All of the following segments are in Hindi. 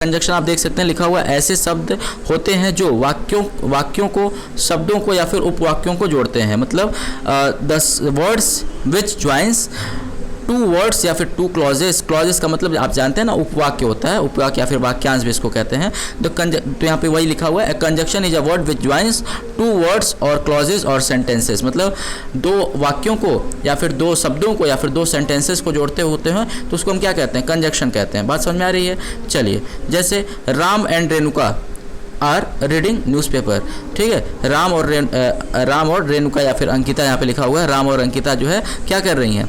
कंजक्शन आप देख सकते हैं लिखा हुआ ऐसे शब्द होते हैं जो वाक्यों को, शब्दों को या फिर उपवाक्यों को जोड़ते हैं। मतलब the words which joins two words या फिर टू क्लॉजेस। क्लॉजेस का मतलब आप जानते हैं ना, उपवाक्य होता है, उपवाक्य या फिर वाक्यांश भी इसको कहते हैं। तो यहाँ पे वही लिखा हुआ है, conjunction is a word which joins two words और क्लॉजेस और सेंटेंसेस। मतलब दो वाक्यों को या फिर दो शब्दों को या फिर दो सेंटेंसेस को जोड़ते होते हैं तो उसको हम क्या कहते हैं, कंजक्शन कहते हैं। बात समझ में आ रही है? चलिए, जैसे Ram and Renuka are reading newspaper. ठीक है, राम और रेणुका या फिर अंकिता, यहाँ पे लिखा हुआ है राम और अंकिता जो है क्या कर रही हैं,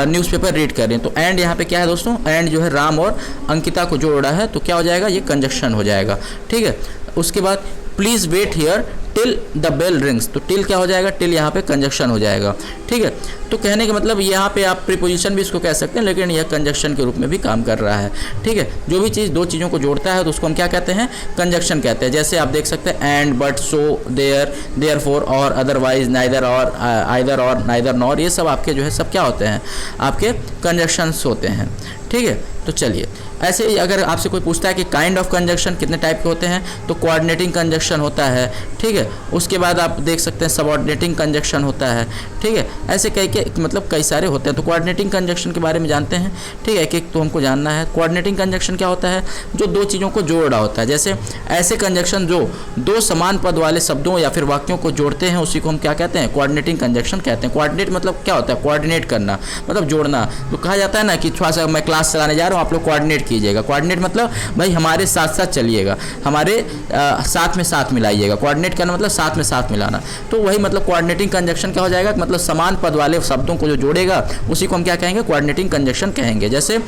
न्यूज़पेपर रीड कर रही हैं। तो एंड यहाँ पे क्या है दोस्तों, एंड जो है राम और अंकिता को जोड़ा है तो क्या हो जाएगा, ये कंजक्शन हो जाएगा। ठीक है, उसके बाद please wait here till the bell rings. तो टिल क्या हो जाएगा, टिल यहाँ पे कंजक्शन हो जाएगा। ठीक है, तो कहने का मतलब यहाँ पे आप प्रीपोजिशन भी इसको कह सकते हैं, लेकिन यह कंजक्शन के रूप में भी काम कर रहा है। ठीक है, जो भी चीज़ दो चीज़ों को जोड़ता है तो उसको हम क्या कहते हैं, कंजक्शन कहते हैं। जैसे आप देख सकते हैं and, but, so, there, therefore और अदरवाइज, नाइदर और, आइदर और, नाइदर नॉर, ये सब आपके जो है सब क्या होते हैं, आपके कंजक्शंस होते हैं। ठीक है, तो चलिए, ऐसे ही अगर आपसे कोई पूछता है कि काइंड ऑफ कंजक्शन कितने टाइप के होते हैं, तो कोऑर्डिनेटिंग कंजक्शन होता है। ठीक है, उसके बाद आप देख सकते हैं सबऑर्डिनेटिंग कंजक्शन होता है। ठीक है, ऐसे कई सारे होते हैं। तो कोऑर्डिनेटिंग कंजक्शन के बारे में जानते हैं। ठीक है, एक तो हमको जानना है कोऑर्डिनेटिंग कंजक्शन क्या होता है, जो दो चीज़ों को जोड़ रहा होता है। जैसे ऐसे कंजक्शन जो दो समान पद वाले शब्दों या फिर वाक्यों को जोड़ते हैं उसी को हम क्या कहते हैं, कोऑर्डिनेटिंग कंजक्शन कहते हैं। कोऑर्डिनेट मतलब क्या होता है, कोऑर्डिनेट करना, मतलब जोड़ना। तो कहा जाता है ना कि थोड़ा सा मैं क्लास चलाने जा रहा हूँ, आप लोग कोऑर्डिनेट कीजिएगा। कोऑर्डिनेट मतलब भाई हमारे साथ साथ चलिएगा, हमारे साथ में साथ मिलाइएगा। कोऑर्डिनेट करना मतलब साथ में साथ मिलाना। तो वही मतलब कोऑर्डिनेटिंग कंजक्शन क्या हो जाएगा, मतलब समान पद वाले शब्दों को जो जोड़ेगा उसी को हम क्या कहेंगे, कोऑर्डिनेटिंग कंजक्शन कहेंगे। जैसे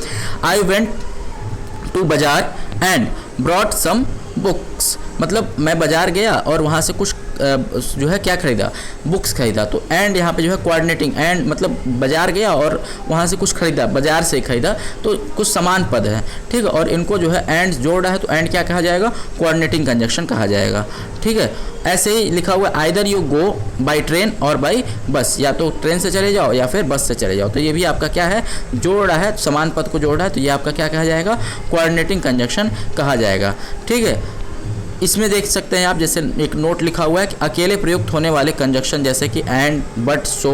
आई वेंट टू बाजार एंड ब्रॉट सम बुक्स। मतलब मैं बाजार गया और वहाँ से कुछ जो है क्या खरीदा, बुक्स खरीदा। तो एंड यहाँ पे जो है कोऑर्डिनेटिंग, एंड मतलब बाजार गया और वहाँ से कुछ खरीदा, बाजार से खरीदा, तो कुछ समान पद है। ठीक है, और इनको जो है एंड जोड़ रहा है तो एंड क्या कहा जाएगा, कोऑर्डिनेटिंग कंजक्शन कहा जाएगा। ठीक है, ऐसे ही लिखा हुआ है either you go by train और बाई बस, या तो ट्रेन से चले जाओ या फिर बस से चले जाओ। तो ये भी आपका क्या है, जोड़ रहा है, समान पद को जोड़ रहा है, तो ये आपका क्या कहा जाएगा, कोऑर्डिनेटिंग कंजक्शन कहा जाएगा। ठीक है, इसमें देख सकते हैं आप, जैसे एक नोट लिखा हुआ है कि अकेले प्रयुक्त होने वाले कंजक्शन जैसे कि एंड, बट, सो,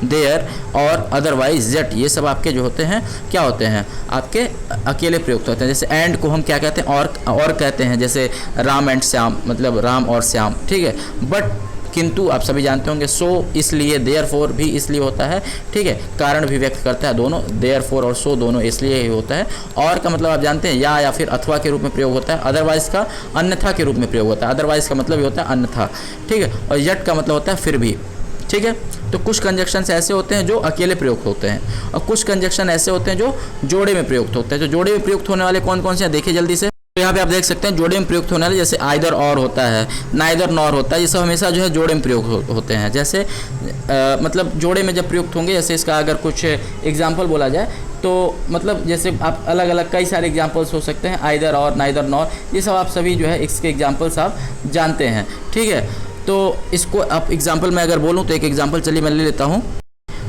देयर और अदरवाइज, जेट, ये सब आपके जो होते हैं क्या होते हैं, आपके अकेले प्रयुक्त होते हैं। जैसे एंड को हम क्या कहते हैं, और कहते हैं, जैसे राम एंड श्याम, मतलब राम और श्याम। ठीक है, बट किंतु आप सभी जानते होंगे, सो इसलिए, देयरफॉर भी इसलिए होता है। ठीक है, कारण भी व्यक्त करता है दोनों, देयरफॉर और सो दोनों इसलिए ही होता है। और का मतलब आप जानते हैं या फिर अथवा के रूप में प्रयोग होता है। अदरवाइज का अन्यथा के रूप में प्रयोग होता है। अदरवाइज का मतलब ये होता है अन्यथा। ठीक है, और यट का मतलब होता है फिर भी। ठीक है, तो कुछ कंजक्शन ऐसे होते हैं जो अकेले प्रयुक्त होते हैं और कुछ कंजक्शन ऐसे होते हैं जो जोड़े में प्रयुक्त होते हैं। जो जोड़े में प्रयुक्त होने वाले कौन कौन से हैं देखिए जल्दी से। तो यहाँ पे आप देख सकते हैं जोड़े में प्रयुक्त होने वाले, जैसे आइदर और होता है, नाइदर नॉर होता है, ये सब हमेशा जो है जोड़े में प्रयुक्त होते हैं। जैसे मतलब जोड़े में जब प्रयुक्त होंगे, जैसे इसका अगर कुछ एग्जाम्पल बोला जाए तो मतलब जैसे आप अलग अलग कई सारे एग्जाम्पल्स हो सकते हैं, आइदर और, नाइदर नॉर, ये सब आप सभी जो है इसके एग्जाम्पल्स आप जानते हैं। ठीक है, तो इसको आप एग्जाम्पल में अगर बोलूँ तो एक एग्जाम्पल चलिए मैं ले लेता हूँ।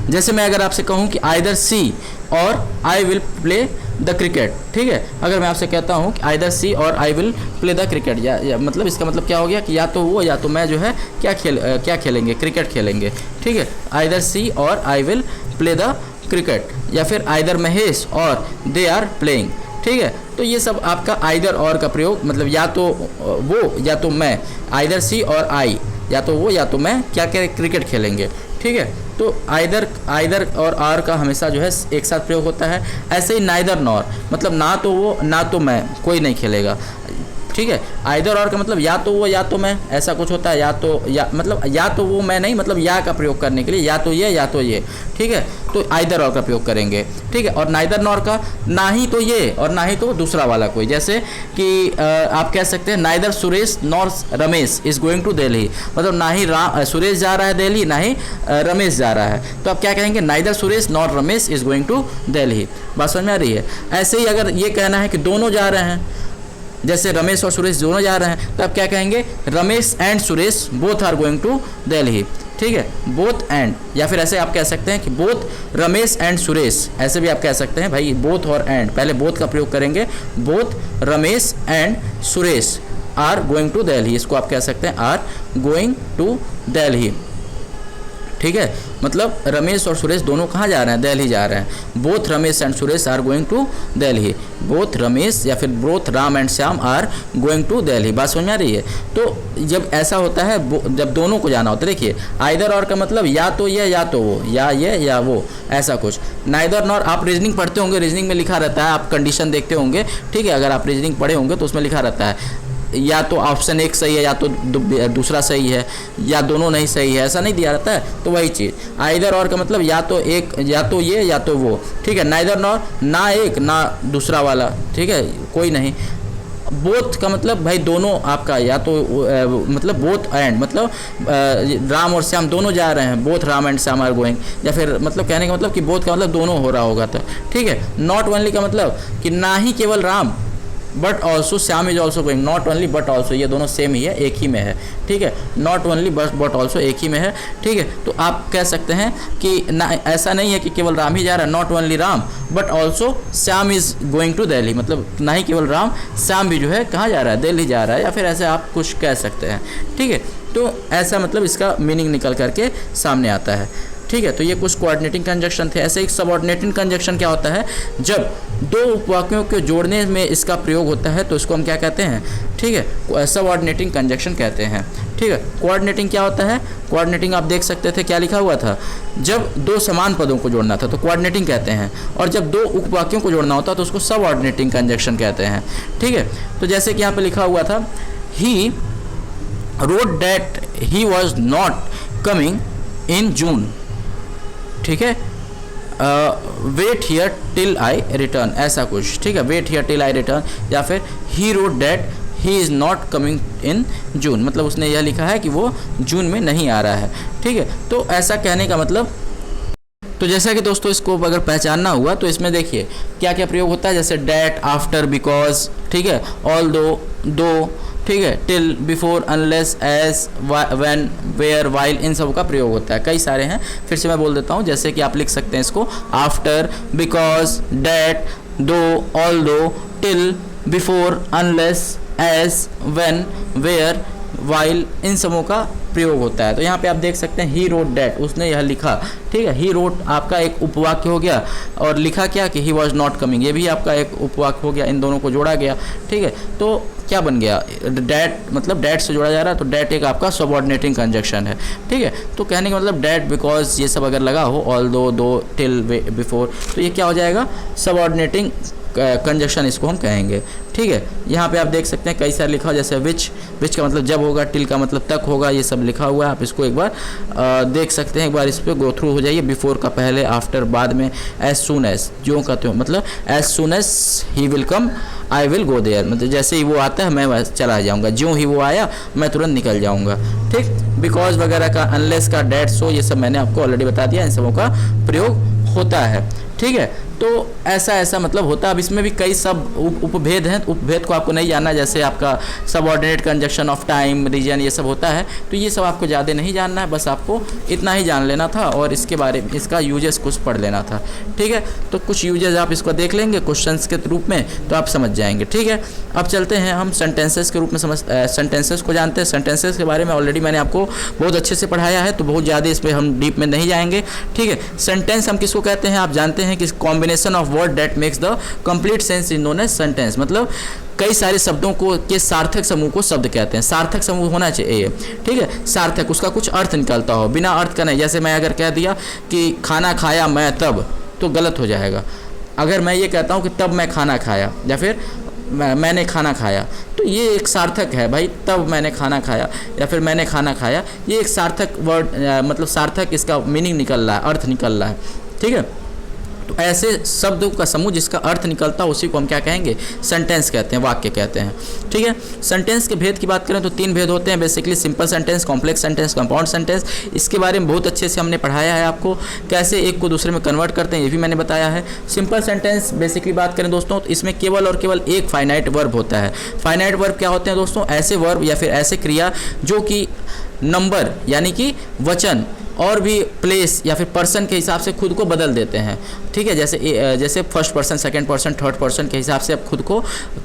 जैसे मैं अगर आपसे कहूँ कि आइदर सी और I will play the cricket. ठीक है, अगर मैं आपसे कहता हूँ कि आइदर सी और I will play the cricket, या मतलब इसका मतलब क्या हो गया कि या तो वो या तो मैं जो है क्या खेलेंगे, क्रिकेट खेलेंगे। ठीक है, आइदर सी और I will play the cricket, या फिर आइदर महेश और दे आर प्लेइंग। ठीक है, तो ये सब आपका आइदर और का प्रयोग, मतलब या तो वो या तो मैं, आइदर सी और आई, या तो वो या तो मैं क्या क्रिकेट खेलेंगे। ठीक है, तो आइदर और आर का हमेशा जो है एक साथ प्रयोग होता है। ऐसे ही नाइदर नॉर, मतलब ना तो वो ना तो मैं, कोई नहीं खेलेगा। ठीक है, आइदर और का मतलब या तो वो या तो मैं, ऐसा कुछ होता है। या मतलब या तो वो मैं नहीं, मतलब या का प्रयोग करने के लिए या तो ये या तो ये। ठीक है, तो आइदर और का प्रयोग करेंगे। ठीक है, और नाइदर नॉर का ना ही तो ये और ना ही तो दूसरा वाला कोई, जैसे कि आप कह सकते हैं neither Suresh nor Ramesh is going to Delhi, मतलब ना ही सुरेश जा रहा है दिल्ली, ना ही रमेश जा रहा है। तो आप क्या कहेंगे, neither Suresh nor Ramesh is going to Delhi. बात समझ में आ रही है। ऐसे ही अगर ये कहना है कि दोनों जा रहे हैं, जैसे रमेश और सुरेश दोनों जा रहे हैं, तो आप क्या कहेंगे, Ramesh and Suresh both are going to Delhi. ठीक है, बोथ एंड, या फिर ऐसे आप कह सकते हैं कि बोथ रमेश एंड सुरेश, ऐसे भी आप कह सकते हैं भाई, बोथ और एंड, पहले बोथ का प्रयोग करेंगे, both Ramesh and Suresh are going to Delhi, इसको आप कह सकते हैं आर गोइंग टू दिल्ली। ठीक है, मतलब रमेश और सुरेश दोनों कहाँ जा रहे हैं, दिल्ली जा रहे हैं। Both Ramesh and Suresh are going to Delhi, both Ramesh या फिर both Ram and Shyam are going to Delhi. बात समझ में आ रही है। तो जब ऐसा होता है, जब दोनों को जाना होता है, देखिए आइदर और का मतलब या तो ये या तो वो, या ये या वो, ऐसा कुछ। नाइदर नॉर आप रीजनिंग पढ़ते होंगे, रीजनिंग में लिखा रहता है, आप कंडीशन देखते होंगे, ठीक है, अगर आप रीजनिंग पढ़े होंगे तो उसमें लिखा रहता है या तो ऑप्शन एक सही है या तो दूसरा सही है, या दोनों नहीं सही है, ऐसा नहीं दिया रहता है। तो वही चीज़ आइदर और का मतलब या तो एक, या तो ये या तो वो, ठीक है। नाइदर नॉर, ना एक ना दूसरा वाला, ठीक है, कोई नहीं। बोथ का मतलब भाई दोनों आपका, या तो मतलब बोथ एंड, मतलब राम और श्याम दोनों जा रहे हैं, both Ram and Shyam are going, या फिर मतलब कहने का मतलब कि बोथ का मतलब दोनों हो रहा होगा, तो ठीक है। नॉट ओनली का मतलब कि ना ही केवल Ram but also Shyam is also going, not only but also, ये दोनों सेम ही है, एक ही में है, ठीक है। नॉट ओनली बट ऑल्सो एक ही में है, ठीक है। तो आप कह सकते हैं कि ना, ऐसा नहीं है कि केवल राम ही जा रहा है, not only Ram but also Shyam is going to Delhi, मतलब ना ही केवल राम, श्याम भी जो है कहाँ जा रहा है, दिल्ली जा रहा है, या फिर ऐसे आप कुछ कह सकते हैं, ठीक है। तो ऐसा मतलब इसका मीनिंग निकल करके सामने आता है, ठीक है। तो ये कुछ कोऑर्डिनेटिंग कंजक्शन थे। ऐसे एक सबऑर्डिनेटिंग कंजक्शन क्या होता है, जब दो उपवाक्यों के जोड़ने में इसका प्रयोग होता है तो इसको हम क्या कहते हैं, ठीक है, सबऑर्डिनेटिंग कंजक्शन कहते हैं, ठीक है। कोऑर्डिनेटिंग क्या होता है, कोऑर्डिनेटिंग आप देख सकते थे क्या लिखा हुआ था, जब दो समान पदों को जोड़ना था तो कोऑर्डिनेटिंग कहते हैं, और जब दो उपवाक्यों को जोड़ना होता तो उसको सबऑर्डिनेटिंग कंजक्शन कहते हैं, ठीक है। तो जैसे कि यहाँ पे लिखा हुआ था, he wrote that he was not coming in June, ठीक है, wait here till I return, ऐसा कुछ, ठीक है, wait here till I return, या फिर he wrote that he is not coming in June, मतलब उसने यह लिखा है कि वो जून में नहीं आ रहा है, ठीक है। तो ऐसा कहने का मतलब, तो जैसा कि दोस्तों इसको अगर पहचानना हुआ तो इसमें देखिए क्या क्या प्रयोग होता है, जैसे डैट, आफ्टर, बिकॉज, ठीक है, ऑल दो, ठीक है, till, before, unless, as, when, where, while, इन सब का प्रयोग होता है। कई सारे हैं, फिर से मैं बोल देता हूँ, जैसे कि आप लिख सकते हैं इसको, after, because, that, though, although, till, before, unless, as, when, where, while, इन सबों का प्रयोग होता है। तो यहाँ पे आप देख सकते हैं ही रोट डैट, उसने यह लिखा, ठीक है। ही रोट आपका एक उपवाक्य हो गया, और लिखा क्या कि ही वॉज नॉट कमिंग, ये भी आपका एक उपवाक्य हो गया, इन दोनों को जोड़ा गया, ठीक है। तो क्या बन गया, डैट, मतलब डैट से जोड़ा जा रहा है, तो डैट एक आपका सबऑर्डिनेटिंग कंजक्शन है, ठीक है। तो कहने का मतलब डैट, बिकॉज, ये सब अगर लगा हो, ऑल दो, टिल, बिफोर, तो ये क्या हो जाएगा, सबऑर्डिनेटिंग कंजक्शन इसको हम कहेंगे, ठीक है। यहाँ पे आप देख सकते हैं कई सारे लिखा हो, जैसे विच का मतलब जब होगा, टिल का मतलब तक होगा, ये सब लिखा हुआ है, आप इसको एक बार देख सकते हैं, एक बार इस पर गो थ्रू हो जाइए। बिफोर का पहले, आफ्टर बाद में, एज सून एज, जो का त्यों, मतलब as soon as he will come I will go there, मतलब जैसे ही वो आता है मैं चला जाऊँगा, ज्यों ही वो आया मैं तुरंत निकल जाऊँगा, ठीक। बिकॉज वगैरह का, अनलेस का, डैट, सो, ये सब मैंने आपको ऑलरेडी बता दिया, इन सबों का प्रयोग होता है, ठीक है। तो ऐसा मतलब होता है। अब इसमें भी कई सब उपभेद हैं, उपभेद को आपको नहीं जानना, जैसे आपका subordinate conjunction of time, reason, ये सब होता है, तो ये सब आपको ज़्यादा नहीं जानना है, बस आपको इतना ही जान लेना था और इसके बारे में, इसका यूजेस कुछ पढ़ लेना था, ठीक है। तो कुछ यूजेस आप इसको देख लेंगे क्वेश्चंस के रूप में, तो आप समझ जाएंगे, ठीक है। अब चलते हैं हम सेंटेंसेस के रूप में सेंटेंसेस को जानते हैं। सेंटेंसेस के बारे में ऑलरेडी मैंने आपको बहुत अच्छे से पढ़ाया है, तो बहुत ज़्यादा इस पर हम डीप में नहीं जाएंगे, ठीक है। सेंटेंस हम किसको कहते हैं, आप जानते हैं कि combination of word that makes the complete sense is known as sentence, मतलब कई सारे शब्दों को के सार्थक समूह को शब्द कहते हैं। सार्थक समूह होना चाहिए, ठीक है, सार्थक, उसका कुछ अर्थ निकलता हो, बिना अर्थ का नहीं। जैसे मैं अगर कह दिया कि खाना खाया मैं तब, तो गलत हो जाएगा। अगर मैं ये कहता हूँ कि तब मैं खाना खाया, या फिर मैंने खाना खाया, तो ये एक सार्थक है भाई, तब मैंने खाना खाया या फिर मैंने खाना खाया, ये एक सार्थक वर्ड, मतलब सार्थक इसका मीनिंग निकल रहा है, अर्थ निकल रहा है, ठीक है। तो ऐसे शब्दों का समूह जिसका अर्थ निकलता है उसी को हम क्या कहेंगे, सेंटेंस कहते हैं, वाक्य कहते हैं, ठीक है। सेंटेंस के भेद की बात करें तो 3 भेद होते हैं basically, simple sentence, complex sentence, compound sentence. इसके बारे में बहुत अच्छे से हमने पढ़ाया है आपको, कैसे एक को दूसरे में कन्वर्ट करते हैं ये भी मैंने बताया है। सिंपल सेंटेंस बेसिकली बात करें दोस्तों, तो इसमें केवल और केवल एक फाइनाइट वर्ब होता है। फाइनाइट वर्ब क्या होते हैं दोस्तों, ऐसे वर्ब या फिर ऐसे क्रिया जो कि नंबर यानी कि वचन और भी प्लेस या फिर पर्सन के हिसाब से खुद को बदल देते हैं। ठीक है, जैसे first person, second person, third person के हिसाब से आप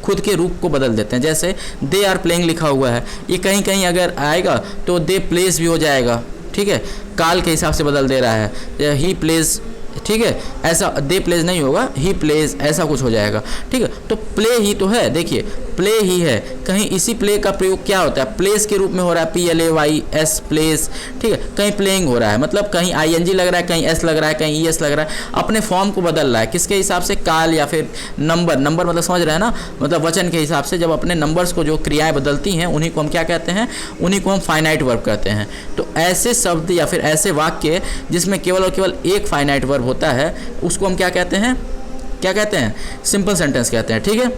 खुद के रूप को बदल देते हैं। जैसे दे आर प्लेइंग लिखा हुआ है, ये कहीं कहीं अगर आएगा तो दे प्लेस भी हो जाएगा। ठीक है, काल के हिसाब से बदल दे रहा है, ही प्लेज। ठीक है, ऐसा दे प्लेज नहीं होगा, ही प्लेज ऐसा कुछ हो जाएगा। ठीक है, तो प्ले ही तो है, देखिए प्ले ही है। कहीं इसी प्ले का प्रयोग क्या होता है, प्लेस के रूप में हो रहा है, PLAYS प्लेस। ठीक है, कहीं प्लेइंग हो रहा है, मतलब कहीं ING लग रहा है, कहीं S लग रहा है, कहीं ES लग रहा है, अपने फॉर्म को बदल रहा है। किसके हिसाब से, काल या फिर नंबर मतलब समझ रहे हैं ना, मतलब वचन के हिसाब से जब अपने नंबर्स को जो क्रियाएं बदलती हैं उन्हीं को हम क्या कहते हैं, उन्हीं को हम फाइनाइट वर्ब कहते हैं। तो ऐसे शब्द या फिर ऐसे वाक्य जिसमें केवल और केवल एक फाइनाइट वर्ब होता है उसको हम क्या कहते हैं, सिंपल सेंटेंस कहते हैं। ठीक है,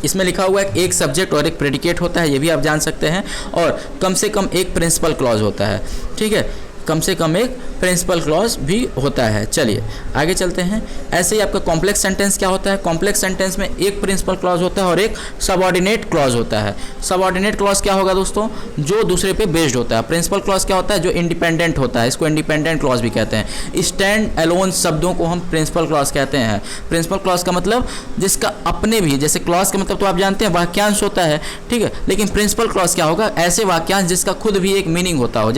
इसमें लिखा हुआ है एक सब्जेक्ट और एक प्रेडिकेट होता है, ये भी आप जान सकते हैं, और कम से कम एक प्रिंसिपल क्लॉज होता है। ठीक है, कम से कम एक प्रिंसिपल क्लॉज भी होता है। चलिए आगे चलते हैं। ऐसे ही आपका कॉम्प्लेक्स सेंटेंस क्या होता है, कॉम्प्लेक्स सेंटेंस में एक प्रिंसिपल क्लॉज होता है और एक सबऑर्डिनेट क्लॉज होता है। सबऑर्डिनेट क्लॉज क्या होगा दोस्तों, जो दूसरे पे बेस्ड होता है। प्रिंसिपल क्लॉज क्या होता है, जो इंडिपेंडेंट होता है, इसको इंडिपेंडेंट क्लॉज भी कहते हैं। स्टैंड अलोन शब्दों को हम प्रिंसिपल क्लॉज कहते हैं। प्रिंसिपल क्लॉज का मतलब जिसका अपने भी, जैसे क्लॉज का मतलब तो आप जानते हैं वाक्यांश होता है। ठीक है, लेकिन प्रिंसिपल क्लॉज क्या होगा, ऐसे वाक्यांश जिसका खुद भी एक मीनिंग होता हो।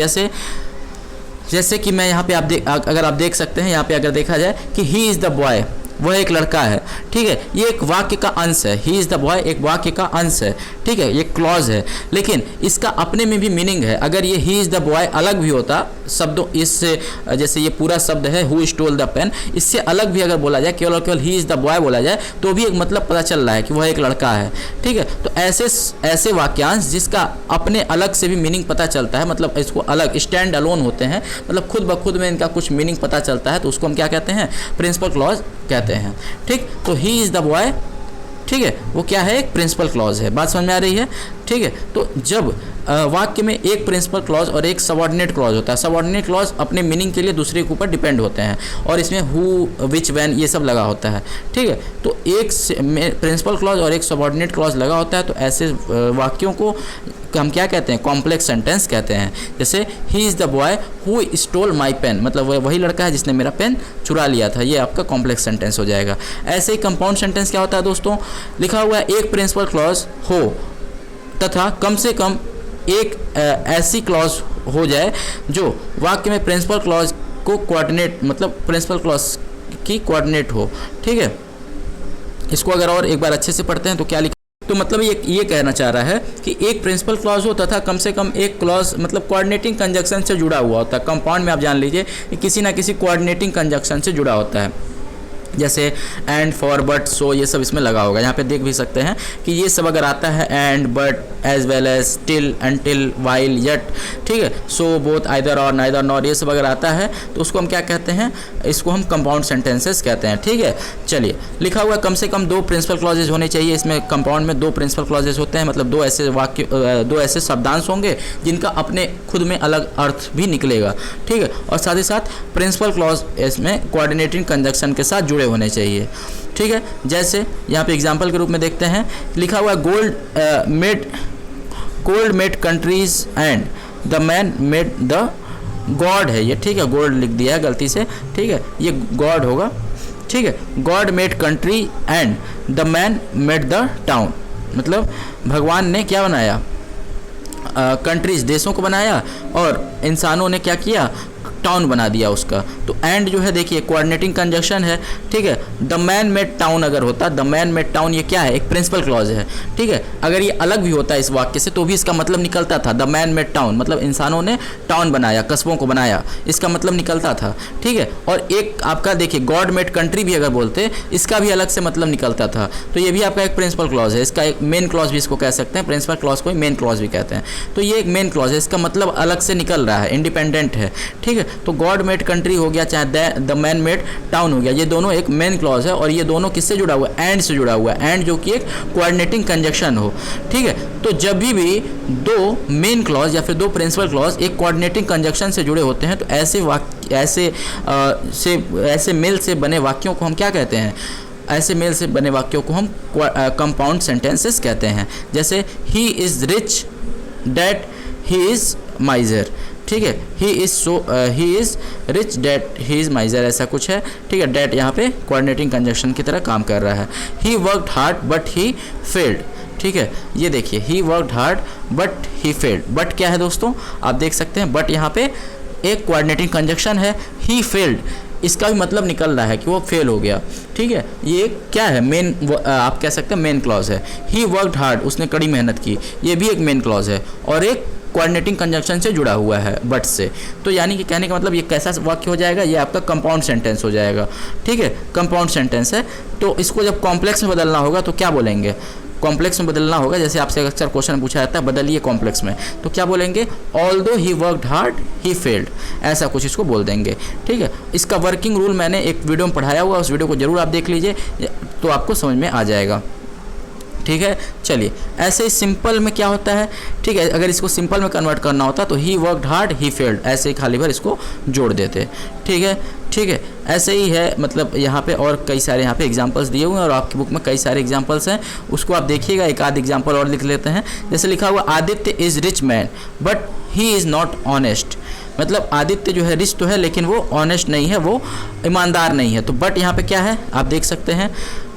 जैसे कि मैं यहाँ पे अगर आप देख सकते हैं, यहाँ पे अगर देखा जाए कि ही इज़ द बॉय, वह एक लड़का है। ठीक है, ये एक वाक्य का अंश है, ही इज़ द बॉय एक वाक्य का अंश है। ठीक है, ये क्लॉज है, लेकिन इसका अपने में भी मीनिंग है। अगर ये ही इज़ द बॉय अलग भी होता शब्दों, इससे जैसे ये पूरा शब्द है हु स्टोल द पेन, इससे अलग भी अगर बोला जाए, केवल और केवल ही इज़ द बॉय बोला जाए, तो भी एक मतलब पता चल रहा है कि वह एक लड़का है। ठीक है, तो ऐसे वाक्यांश जिसका अपने अलग से भी मीनिंग पता चलता है, मतलब इसको अलग स्टैंड अलोन होते हैं, मतलब खुद ब खुद में इनका कुछ मीनिंग पता चलता है, तो उसको हम क्या कहते हैं, प्रिंसिपल क्लॉज कहते हैं। ठीक, तो ही इज़ द बॉय, ठीक है, वो क्या है, एक प्रिंसिपल क्लॉज है। बात समझ में आ रही है। ठीक है, तो जब वाक्य में एक प्रिंसिपल क्लॉज और एक सबऑर्डिनेट क्लॉज होता है, सबऑर्डिनेट क्लॉज अपने मीनिंग के लिए दूसरे के ऊपर डिपेंड होते हैं, और इसमें हु, विच, व्हेन ये सब लगा होता है। ठीक है, तो एक प्रिंसिपल क्लॉज और एक सबऑर्डिनेट क्लॉज लगा होता है, तो ऐसे वाक्यों को हम क्या कहते हैं, कॉम्प्लेक्स सेंटेंस कहते हैं। जैसे he is the boy who stole my pen, मतलब वही लड़का है जिसने मेरा पेन चुरा लिया था, ये आपका कॉम्प्लेक्स सेंटेंस हो जाएगा। ऐसे ही कंपाउंड सेंटेंस क्या होता है दोस्तों, लिखा हुआ है एक प्रिंसिपल क्लॉज हो तथा कम से कम एक ऐसी क्लॉज हो जाए जो वाक्य में प्रिंसिपल क्लॉज को कोऑर्डिनेट, मतलब प्रिंसिपल क्लॉज की कोऑर्डिनेट हो। ठीक है, इसको अगर और एक बार अच्छे से पढ़ते हैं तो क्या लिखा, तो मतलब ये कहना चाह रहा है कि एक प्रिंसिपल क्लॉज हो तथा कम से कम एक क्लॉज मतलब कोऑर्डिनेटिंग कंजक्शन से जुड़ा हुआ होता है। कंपाउंड में आप जान लीजिए कि किसी ना किसी कोऑर्डिनेटिंग कंजक्शन से जुड़ा होता है, जैसे एंड, फॉर, बट, सो, ये सब इसमें लगा होगा। यहाँ पे देख भी सकते हैं कि ये सब अगर आता है and, but, as well as, till, until, while, yet, ठीक है, सो, बोथ, आइदर और, नाइदर, नॉर, ये सब अगर आता है तो उसको हम क्या कहते हैं, इसको हम कंपाउंड सेंटेंसेस कहते हैं। ठीक है, चलिए लिखा हुआ कम से कम दो प्रिंसिपल क्लॉजेज होने चाहिए। इसमें कंपाउंड में दो प्रिंसिपल क्लॉजेज होते हैं, मतलब दो ऐसे शब्दांश होंगे जिनका अपने खुद में अलग अर्थ भी निकलेगा। ठीक है, और साथ ही साथ प्रिंसिपल क्लॉज इसमें कोऑर्डिनेटिंग कंजक्शन के साथ जुड़े होने चाहिए। ठीक है, जैसे यहाँ पे एग्जाम्पल के रूप में देखते हैं, लिखा हुआ है gold made countries and the man made the God है ये। ठीक है, गोल्ड लिख दिया है गलती से। ठीक है, ये गॉड होगा। ठीक है, God made country and the man made the town, मतलब भगवान ने क्या बनाया, कंट्रीज, देशों को बनाया, और इंसानों ने क्या किया, टाउन बना दिया उसका। तो एंड जो है देखिए कोऑर्डिनेटिंग कंजक्शन है। ठीक है, द मैन मेड टाउन अगर होता, द मैन मेड टाउन, ये क्या है, एक प्रिंसिपल क्लॉज है। ठीक है, अगर ये अलग भी होता है इस वाक्य से तो भी इसका मतलब निकलता था, द मैन मेड टाउन, मतलब इंसानों ने टाउन बनाया, कस्बों को बनाया, इसका मतलब निकलता था। ठीक है, और एक आपका देखिए गॉड मेड कंट्री भी अगर बोलते, इसका भी अलग से मतलब निकलता था। तो ये भी आपका एक प्रिंसिपल क्लॉज है, इसका एक मेन क्लॉज भी इसको कह सकते हैं, प्रिंसिपल क्लॉज को मेन क्लॉज भी कहते हैं। तो ये एक मेन क्लॉज है, इसका मतलब अलग से निकल रहा है, इंडिपेंडेंट है। ठीक है, तो गॉड मेड कंट्री हो गया, चाहे द मैन मेड टाउन हो गया, ये दोनों एक मेन क्लॉज है, और ये दोनों किससे जुड़ा हुआ है, एंड से जुड़ा हुआ है, एंड जो कि एक कोऑर्डिनेटिंग कंजक्शन हो। ठीक है, तो जब भी दो मेन क्लॉज या फिर दो प्रिंसिपल क्लॉज एक कोऑर्डिनेटिंग कंजक्शन से जुड़े होते हैं तो ऐसे मेल से बने वाक्यों को हम क्या कहते हैं, ऐसे मेल से बने वाक्यों को हम कंपाउंड सेंटेंसेस कहते हैं। जैसे he is rich that he is माइजर, ठीक है। He is rich that he is माइजर, ऐसा कुछ है, ठीक है। डैट यहाँ पे कोऑर्डिनेटिंग कंजंक्शन की तरह काम कर रहा है। He worked hard but he failed, ठीक है। ये देखिए, he worked hard but he failed. But क्या है दोस्तों, आप देख सकते हैं बट यहाँ पे एक कोऑर्डिनेटिंग कंजंक्शन है। ही फेल्ड, इसका भी मतलब निकल रहा है कि वो फेल हो गया, ठीक है। ये क्या है, मेन, आप कह सकते हैं मेन क्लॉज है। ही वर्कड हार्ड, उसने कड़ी मेहनत की, ये भी एक मेन क्लॉज है और एक कोऑर्डिनेटिंग कंजंक्शन से जुड़ा हुआ है बट से। तो यानी कि कहने का मतलब ये कैसा वाक्य हो जाएगा, ये आपका कंपाउंड सेंटेंस हो जाएगा, ठीक है। कंपाउंड सेंटेंस है, तो इसको जब कॉम्प्लेक्स में बदलना होगा तो क्या बोलेंगे, कॉम्प्लेक्स में बदलना होगा। जैसे आपसे अक्सर क्वेश्चन पूछा जाता है बदलिए कॉम्प्लेक्स में, तो क्या बोलेंगे, although he worked hard he failed, ऐसा कुछ इसको बोल देंगे, ठीक है। इसका वर्किंग रूल मैंने एक वीडियो में पढ़ाया हुआ, उस वीडियो को जरूर आप देख लीजिए तो आपको समझ में आ जाएगा, ठीक है। चलिए, ऐसे ही सिंपल में क्या होता है, ठीक है। अगर इसको सिंपल में कन्वर्ट करना होता तो he worked hard he failed, ऐसे ही खाली भर इसको जोड़ देते, ठीक है, ठीक है। ऐसे ही है, मतलब यहाँ पे और कई सारे यहाँ पे एग्जांपल्स दिए हुए हैं और आपकी बुक में कई सारे एग्जांपल्स हैं, उसको आप देखिएगा। एक आध एग्जांपल और लिख लेते हैं। जैसे लिखा हुआ, Aditya is rich man but he is not honest, मतलब आदित्य जो है रिच तो है लेकिन वो ऑनेस्ट नहीं है, वो ईमानदार नहीं है। तो बट यहाँ पे क्या है, आप देख सकते हैं,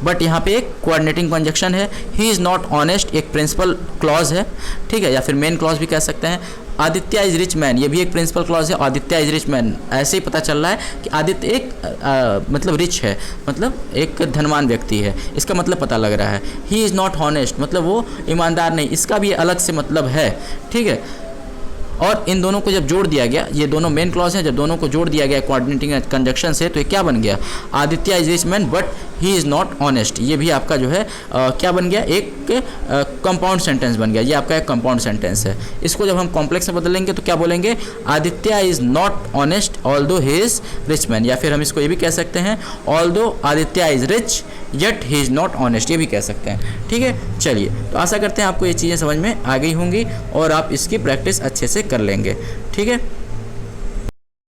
बट यहाँ पे एक कोऑर्डिनेटिंग कंजंक्शन है। ही इज़ नॉट ऑनेस्ट एक प्रिंसिपल क्लॉज है, ठीक है, या फिर मेन क्लॉज भी कह सकते हैं। आदित्य इज रिच मैन, ये भी एक प्रिंसिपल क्लॉज है। आदित्य इज रिच मैन, ऐसे ही पता चल रहा है कि आदित्य एक मतलब रिच है, मतलब एक धनवान व्यक्ति है, इसका मतलब पता लग रहा है। ही इज़ नॉट ऑनेस्ट, मतलब वो ईमानदार नहीं, इसका भी अलग से मतलब है, ठीक है। और इन दोनों को जब जोड़ दिया गया, ये दोनों मेन क्लॉज हैं, जब दोनों को जोड़ दिया गया कोऑर्डिनेटिंग कंजंक्शन से, तो ये क्या बन गया, Aditya is rich man but he is not honest. ये भी आपका जो है क्या बन गया, एक कंपाउंड सेंटेंस बन गया। ये आपका एक कंपाउंड सेंटेंस है। इसको जब हम कॉम्प्लेक्स में बदलेंगे तो क्या बोलेंगे, Aditya is not honest although he is rich man, या फिर हम इसको ये भी कह सकते हैं, although Aditya is rich yet he is not honest, ये भी कह सकते हैं, ठीक है। चलिए, तो आशा करते हैं आपको ये चीज़ें समझ में आ गई होंगी और आप इसकी प्रैक्टिस अच्छे से कर लेंगे, ठीक है।